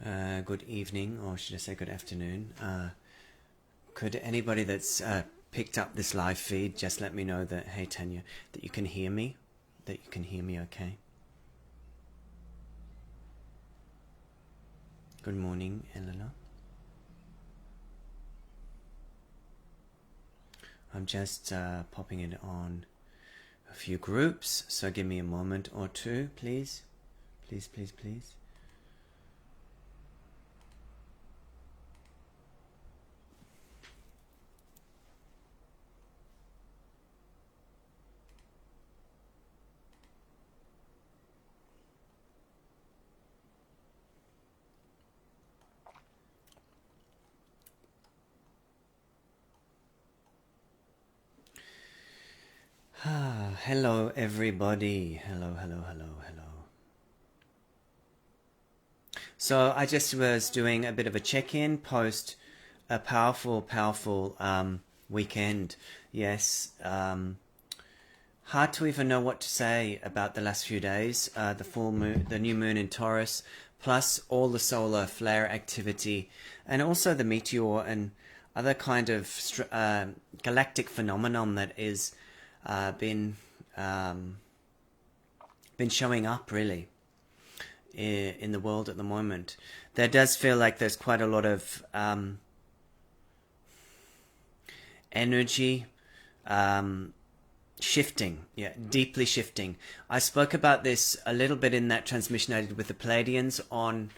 Good evening, or should I say good afternoon. Could anybody that's picked up this live feed just let me know that, hey Tanya, that you can hear me? That you can hear me okay? Good morning, Eleanor. I'm just popping it on a few groups, so give me a moment or two, please. Please, please, please. Hello everybody. Hello, hello, hello, hello. So I just was doing a bit of a check-in post a powerful weekend. Yes. Hard to even know what to say about the last few days. The full moon, the new moon in Taurus, plus all the solar flare activity, and also the meteor and other kind of galactic phenomenon that is been showing up really in the world at the moment. There does feel like there's quite a lot of energy shifting, deeply shifting. I spoke about this a little bit in that transmission I did with the Pleiadians on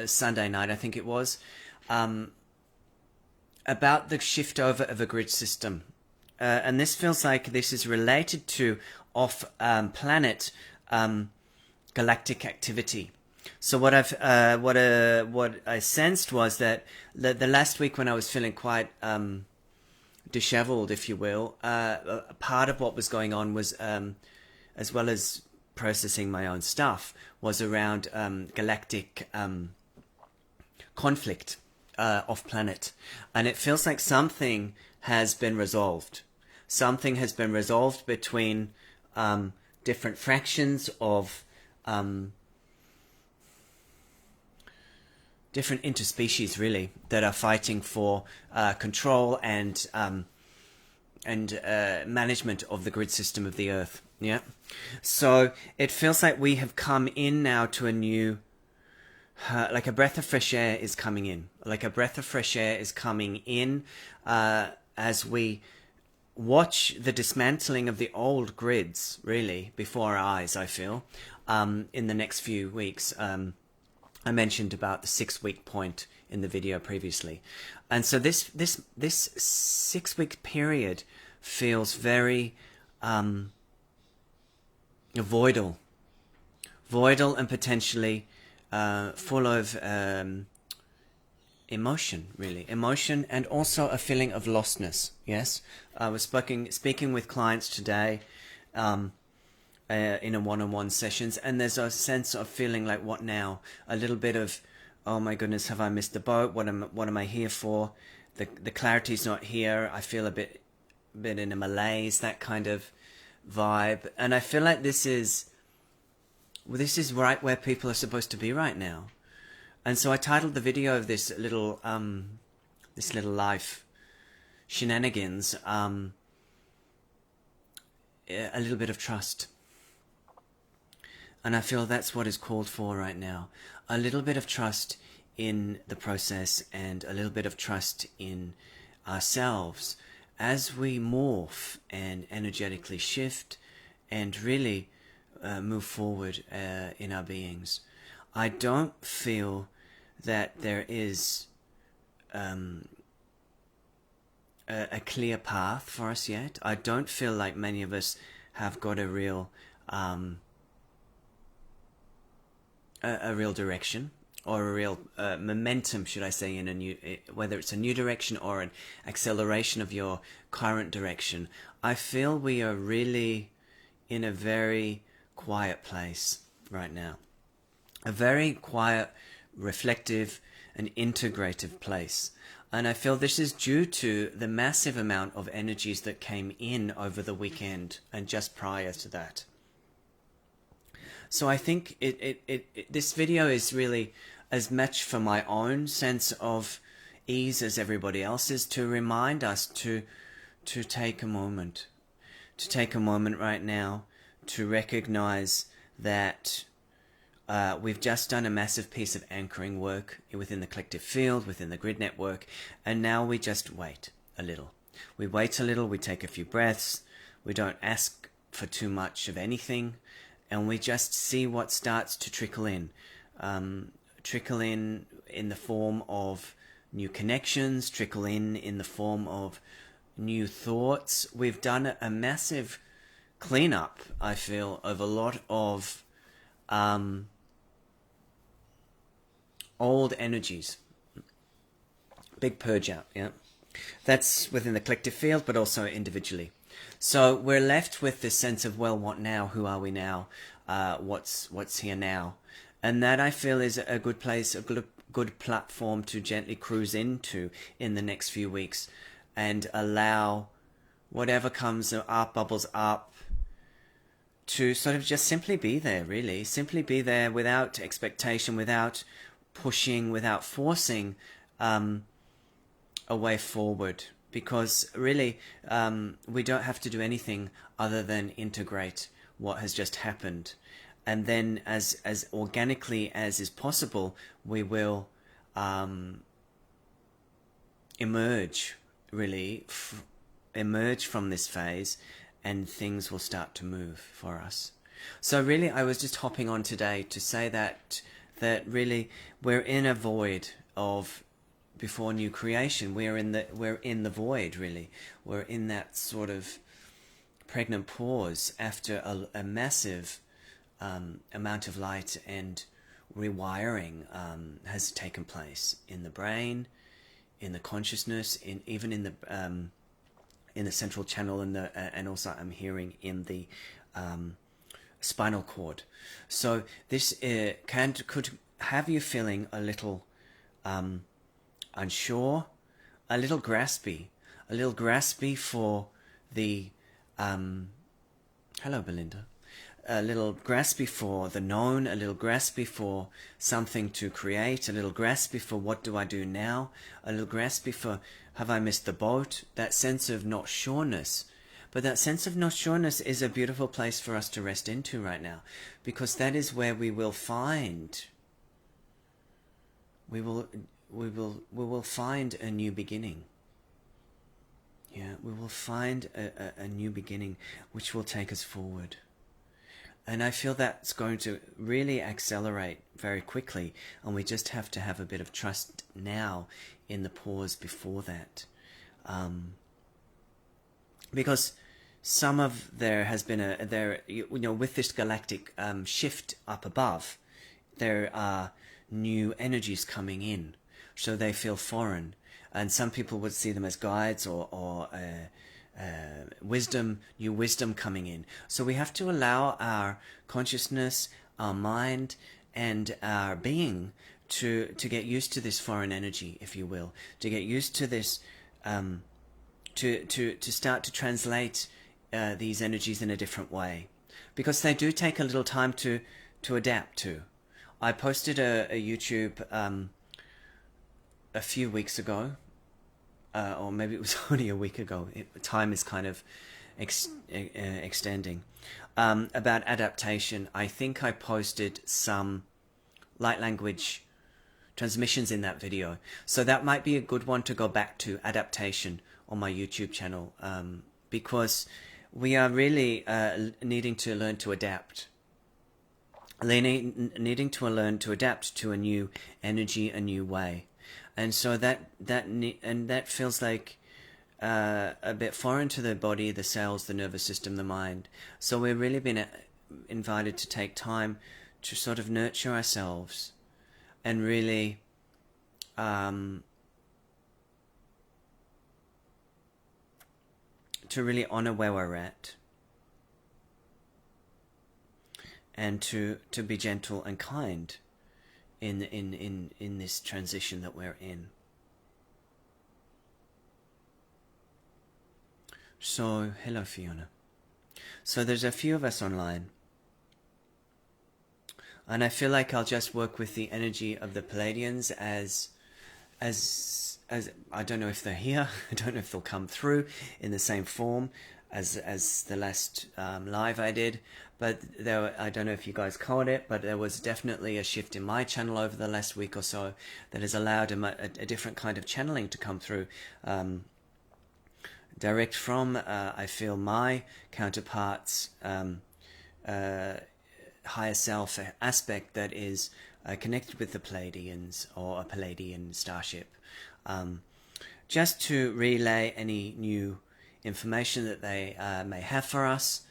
Sunday night, I think it was, about the shift over of a grid system. And this feels like this is related to off-planet galactic activity. So what I sensed was that the last week when I was feeling quite disheveled, if you will, part of what was going on was, as well as processing my own stuff, was around galactic conflict off-planet. And it feels like something has been resolved. Something has been resolved between different fractions of different interspecies, really, that are fighting for control and management of the grid system of the Earth. Yeah, so it feels like we have come in now to a new, like a breath of fresh air is coming in. Like a breath of fresh air is coming in as we watch the dismantling of the old grids, really, before our eyes, I feel, in the next few weeks. I mentioned about the 6-week point in the video previously. And so this 6-week period feels very voidal and potentially full of emotion, really. Emotion and also a feeling of lostness, yes? I was speaking with clients today in a one-on-one sessions, and there's a sense of feeling like, what now? A little bit of, oh my goodness, have I missed the boat? What am I here for? The clarity's not here. I feel a bit in a malaise, that kind of vibe. And I feel like this is right where people are supposed to be right now. And so I titled the video of this little life shenanigans, a little bit of trust. And I feel that's what is called for right now. A little bit of trust in the process and a little bit of trust in ourselves as we morph and energetically shift and really move forward in our beings. I don't feel that there is a clear path for us yet. I don't feel like many of us have got a real direction or a real momentum, should I say, in a new, whether it's a new direction or an acceleration of your current direction. I feel we are really in a very quiet place right now. A very quiet, reflective, and integrative place. And I feel this is due to the massive amount of energies that came in over the weekend and just prior to that. So I think this video is really as much for my own sense of ease as everybody else's, to remind us to take a moment, right now, to recognize that we've just done a massive piece of anchoring work within the collective field, within the grid network, and now we just wait a little. We wait a little, we take a few breaths, we don't ask for too much of anything, and we just see what starts to trickle in. Trickle in the form of new connections, trickle in the form of new thoughts. We've done a massive cleanup, I feel, of a lot of old energies. Big purge out, yeah. That's within the collective field, but also individually. So we're left with this sense of, well, what now? Who are we now? What's here now? And that, I feel, is a good place, a good platform to gently cruise into in the next few weeks, and allow whatever comes up, bubbles up, to sort of just simply be there, really. Simply be there without expectation, without pushing, without forcing a way forward. Because really, we don't have to do anything other than integrate what has just happened. And then as organically as is possible, we will emerge, really, emerge from this phase, and things will start to move for us. So really, I was just hopping on today to say that really we're in a void of before new creation. We're in the void, really. We're in that sort of pregnant pause after a massive amount of light and rewiring has taken place in the brain, in the consciousness, even in the central channel, and also I'm hearing in the spinal cord. So this could have you feeling a little unsure, a little graspy for the hello Belinda, a little graspy for the known, a little graspy for something to create, a little graspy for what do I do now, a little graspy for have I missed the boat, that sense of not sureness. But that sense of not sureness is a beautiful place for us to rest into right now, because that is where we will find we will find a new beginning. Yeah, we will find a new beginning which will take us forward. And I feel that's going to really accelerate very quickly, and we just have to have a bit of trust now in the pause before that. Because there has been with this galactic shift up above, there are new energies coming in, so they feel foreign, and some people would see them as guides or new wisdom coming in. So we have to allow our consciousness, our mind, and our being to get used to this foreign energy, if you will, to get used to this, to start to translate these energies in a different way, because they do take a little time to adapt to. I posted a YouTube a few weeks ago, or maybe it was only a week ago. Time is kind of extending, about adaptation. I think I posted some light language transmissions in that video, so that might be a good one to go back to, adaptation, on my YouTube channel, because we are really needing to learn to adapt. Needing to learn to adapt to a new energy, a new way. And so that feels like a bit foreign to the body, the cells, the nervous system, the mind. So we've really been invited to take time to sort of nurture ourselves and really to really honor where we're at, and to be gentle and kind in this transition that we're in. So, hello Fiona. So there's a few of us online. And I feel like I'll just work with the energy of the Pleiadians as I don't know if they're here. I don't know if they'll come through in the same form as the last live I did. But I don't know if you guys caught it, but there was definitely a shift in my channel over the last week or so that has allowed a different kind of channeling to come through. Direct from, I feel, my counterparts' higher self aspect that is connected with the Pleiadians or a Pleiadian starship. Just to relay any new information that they may have for us.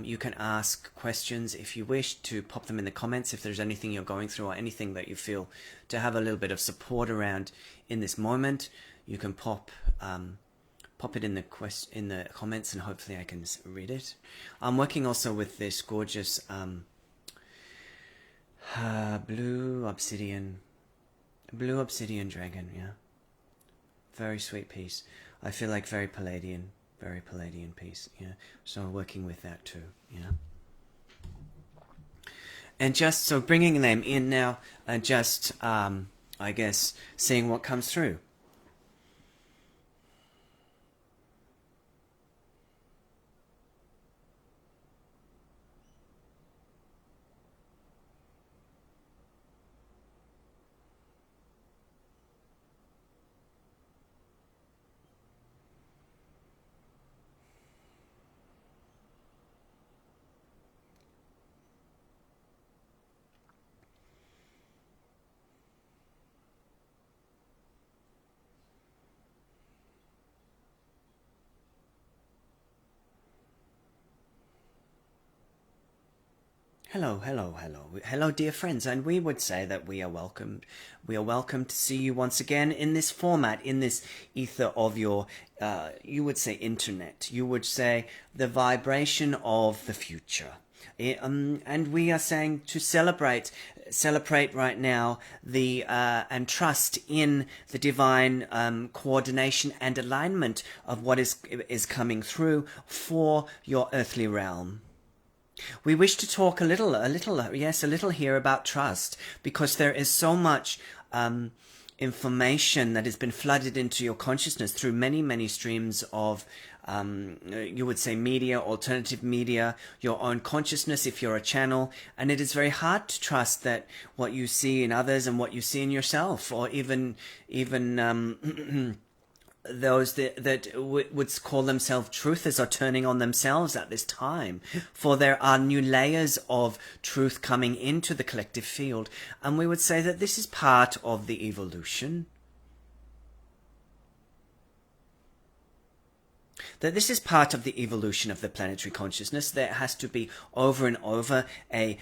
You can ask questions if you wish, to pop them in the comments if there's anything you're going through or anything that you feel to have a little bit of support around in this moment. You can pop it in the comments and hopefully I can read it. I'm working also with this gorgeous blue obsidian dragon, yeah. Very sweet piece. I feel like very Pleiadian piece, yeah. So working with that too, yeah. And just so bringing them in now and just, I guess, seeing what comes through. Hello, dear friends, and we would say that we are welcomed. We are welcome to see you once again in this format, in this ether of your, you would say internet, you would say the vibration of the future. And we are saying to celebrate right now the and trust in the divine coordination and alignment of what is coming through for your earthly realm. We wish to talk a little here about trust, because there is so much information that has been flooded into your consciousness through many streams of, you would say, media, alternative media, your own consciousness if you're a channel, and it is very hard to trust that what you see in others and what you see in yourself, or even those that would call themselves truthers are turning on themselves at this time, for there are new layers of truth coming into the collective field, and we would say that this is part of the evolution. That this is part of the evolution of the planetary consciousness. There has to be over and over a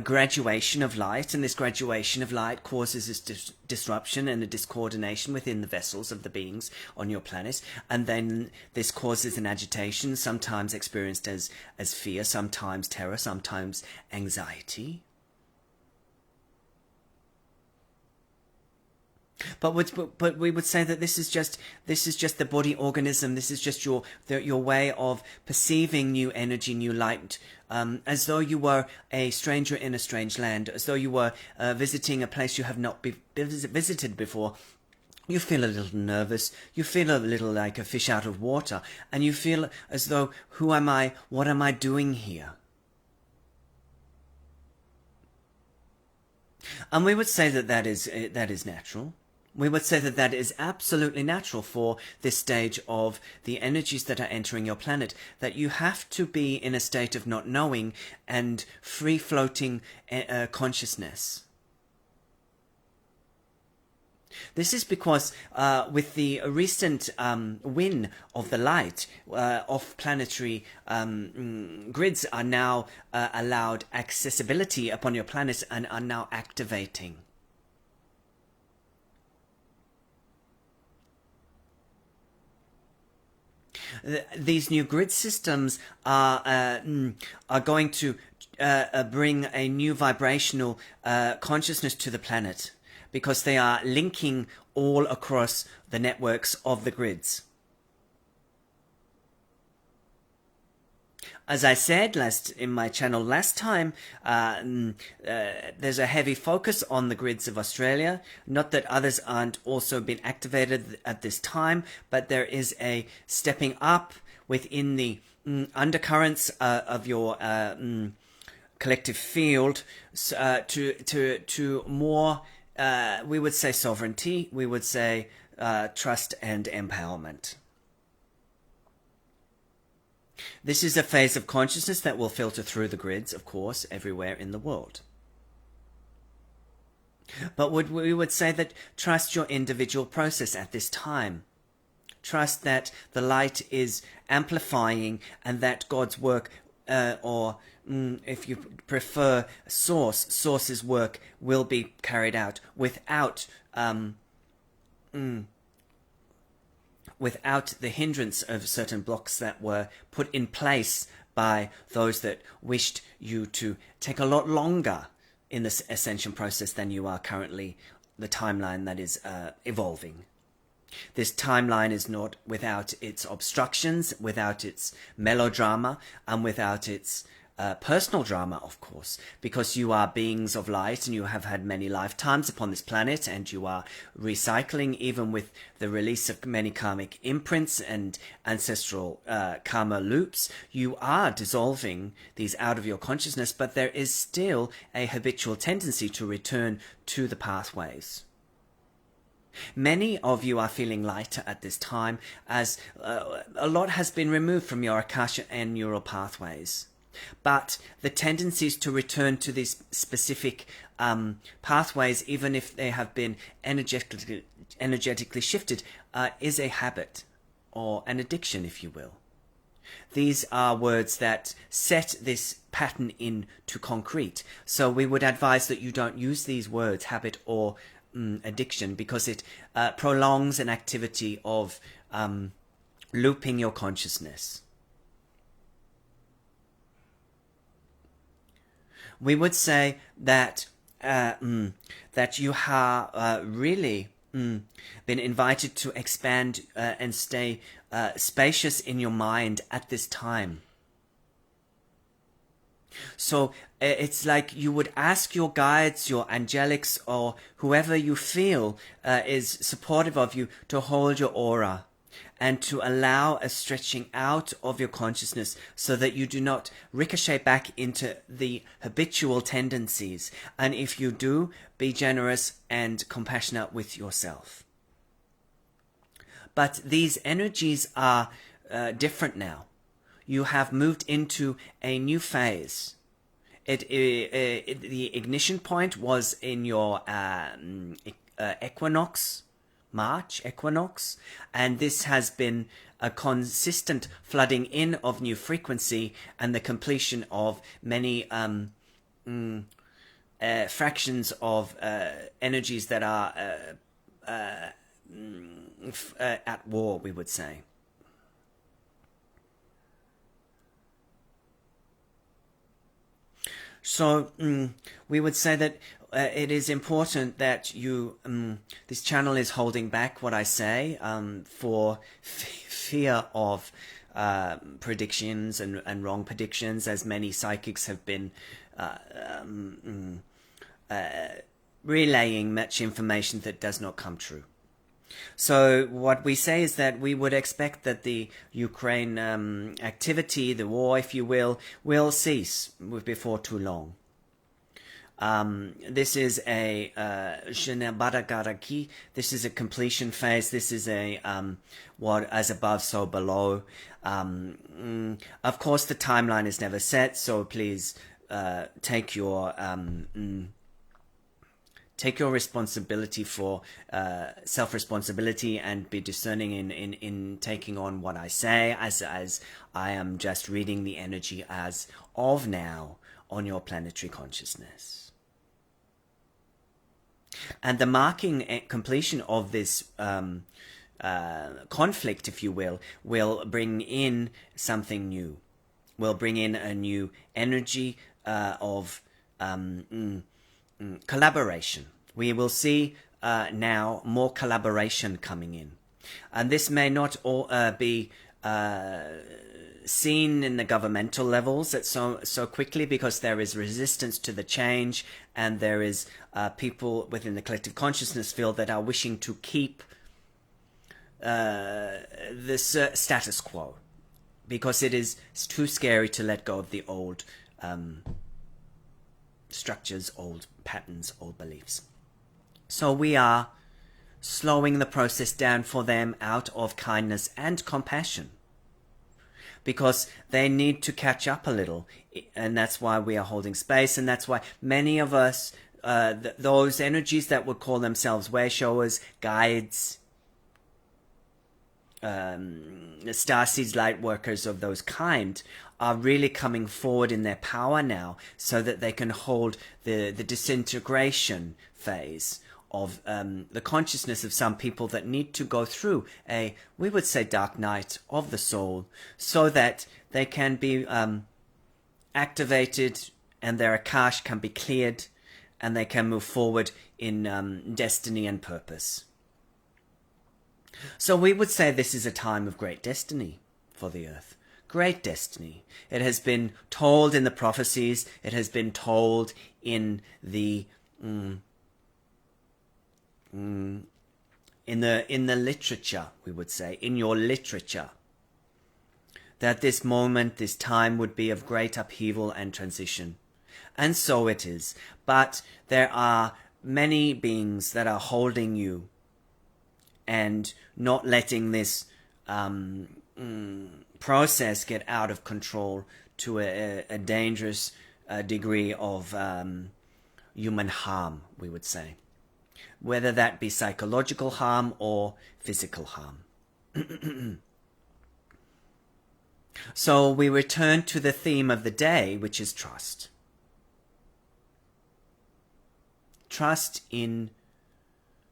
graduation of light, and this graduation of light causes this disruption and a discoordination within the vessels of the beings on your planet, and then this causes an agitation, sometimes experienced as fear, sometimes terror, sometimes anxiety. But we would say that this is just the body organism. This is just your way of perceiving new energy, new light, as though you were a stranger in a strange land, as though you were visiting a place you have not visited before. You feel a little nervous. You feel a little like a fish out of water, and you feel as though, who am I? What am I doing here? And we would say that is natural. We would say that is absolutely natural for this stage of the energies that are entering your planet, that you have to be in a state of not knowing and free-floating consciousness. This is because with the recent win of the light, off-planetary grids are now allowed accessibility upon your planet and are now activating. These new grid systems are going to bring a new vibrational consciousness to the planet, because they are linking all across the networks of the grids. As I said in my channel last time, there's a heavy focus on the grids of Australia. Not that others aren't also been activated at this time, but there is a stepping up within the undercurrents of your collective field to more, we would say, sovereignty, we would say trust and empowerment. This is a phase of consciousness that will filter through the grids, of course, everywhere in the world. But we would say that trust your individual process at this time. Trust that the light is amplifying and that God's work, or if you prefer, Source's work will be carried out without the hindrance of certain blocks that were put in place by those that wished you to take a lot longer in this ascension process than you are currently, the timeline that is evolving. This timeline is not without its obstructions, without its melodrama, and without its personal drama, of course, because you are beings of light and you have had many lifetimes upon this planet, and you are recycling even with the release of many karmic imprints and ancestral karma loops. You are dissolving these out of your consciousness, but there is still a habitual tendency to return to the pathways. Many of you are feeling lighter at this time, as a lot has been removed from your Akasha and neural pathways. But the tendencies to return to these specific pathways, even if they have been energetically shifted, is a habit, or an addiction, if you will. These are words that set this pattern into concrete. So we would advise that you don't use these words, habit or addiction, because it prolongs an activity of looping your consciousness. We would say that that you have really been invited to expand and stay spacious in your mind at this time. So it's like you would ask your guides, your angelics, or whoever you feel is supportive of you to hold your aura and to allow a stretching out of your consciousness so that you do not ricochet back into the habitual tendencies. And if you do, be generous and compassionate with yourself. But these energies are different now. You have moved into a new phase. The ignition point was in your equinox, March equinox, and this has been a consistent flooding in of new frequency and the completion of many fractions of energies that are at war, we would say. So we would say that it is important that you, this channel is holding back what I say for fear of predictions and wrong predictions, as many psychics have been relaying much information that does not come true. So what we say is that we would expect that the Ukraine activity, the war, if you will cease before too long. This is a this is a completion phase. This is a what as above, so below. Of course, the timeline is never set, so please take your responsibility for self-responsibility and be discerning in taking on what I say, as I am just reading the energy as of now on your planetary consciousness. And the marking completion of this conflict, if you will bring in something new, will bring in a new energy of collaboration. We will see now more collaboration coming in. And this may not all be seen in the governmental levels that so quickly, because there is resistance to the change, and there is people within the collective consciousness field that are wishing to keep this status quo, because it's too scary to let go of the old structures, old patterns, old beliefs. So we are slowing the process down for them out of kindness and compassion, because they need to catch up a little, and that's why we are holding space, and that's why many of us, those energies that would call themselves way showers, guides, starseeds, light workers of those kind, are really coming forward in their power now, so that they can hold the disintegration phase of the consciousness of some people that need to go through a, we would say, dark night of the soul, so that they can be activated and their akash can be cleared, and they can move forward in destiny and purpose. So we would say this is a time of great destiny for the earth. Great destiny. It has been told in the prophecies. It has been told in the in the literature, we would say, in your literature, that this moment, this time would be of great upheaval and transition. And so it is. But there are many beings that are holding you and not letting this process get out of control to a dangerous degree of human harm, we would say. Whether that be psychological harm or physical harm. So we return to the theme of the day, which is trust. Trust in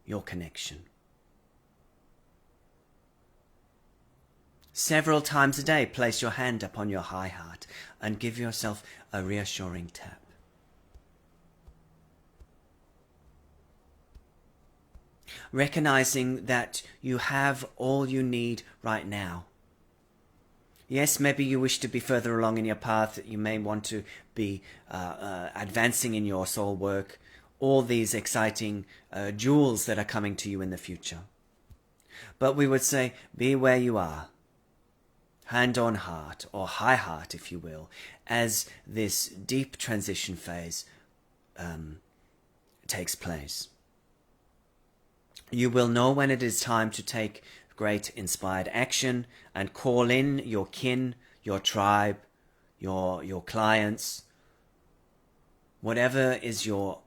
your connection. Several times a day, place your hand upon your high heart and give yourself a reassuring tap. Recognizing that you have all you need right now. Yes, maybe you wish to be further along in your path. You may want to be advancing in your soul work. All these exciting jewels that are coming to you in the future. But we would say, be where you are. Hand on heart, or high heart, if you will, as this deep transition phase takes place. You will know when it is time to take great inspired action and call in your kin, your tribe, your clients, whatever is your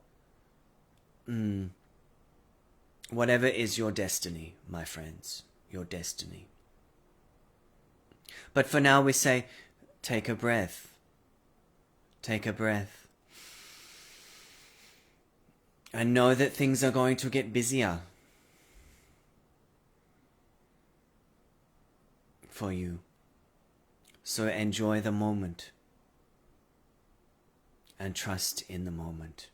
destiny, my friends, your destiny. But for now we say, take a breath. Take a breath. And know that things are going to get busier for you. So enjoy the moment. And trust in the moment.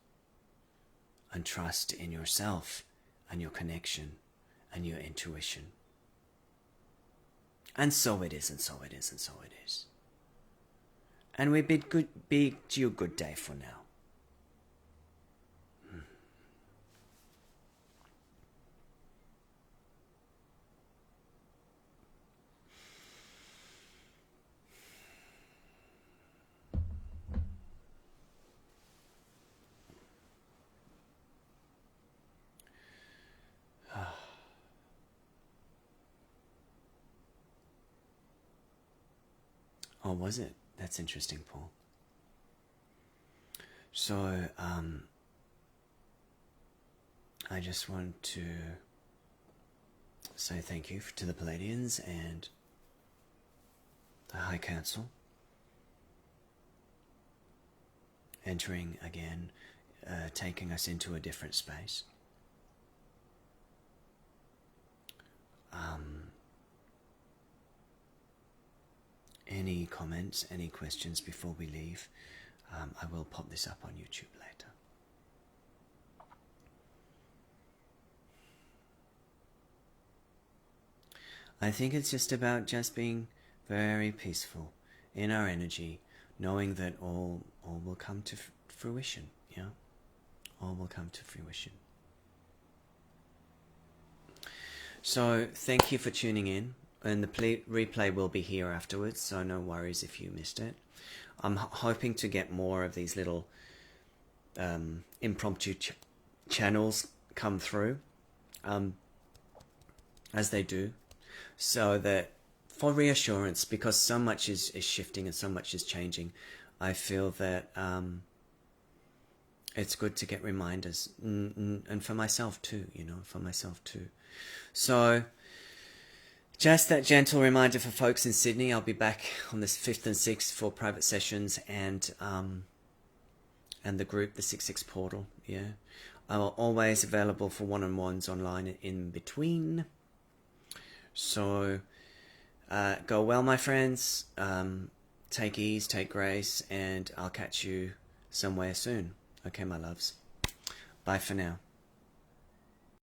And trust in yourself and your connection and your intuition. And so it is, and so it is, and so it is. And we bid you a good day for now. Oh, was it? That's interesting, Paul. So, I just want to say thank you to the Pleiadians and the High Council. Entering again, taking us into a different space. Any comments, any questions before we leave? I will pop this up on YouTube later. I think it's just about just being very peaceful in our energy, knowing that all will come to fruition. Yeah, all will come to fruition. So thank you for tuning in, and the replay will be here afterwards, so no worries if you missed it. I'm hoping to get more of these little impromptu channels come through, as they do, so that for reassurance, because so much is shifting and so much is changing, I feel that it's good to get reminders, and for myself too, for myself too. So just that gentle reminder for folks in Sydney, I'll be back on this 5th and 6th for private sessions and the group, the 6/6 portal. Yeah, I'm always available for one-on-ones online in between. So go well, my friends. Take ease, take grace, and I'll catch you somewhere soon. Okay, my loves. Bye for now.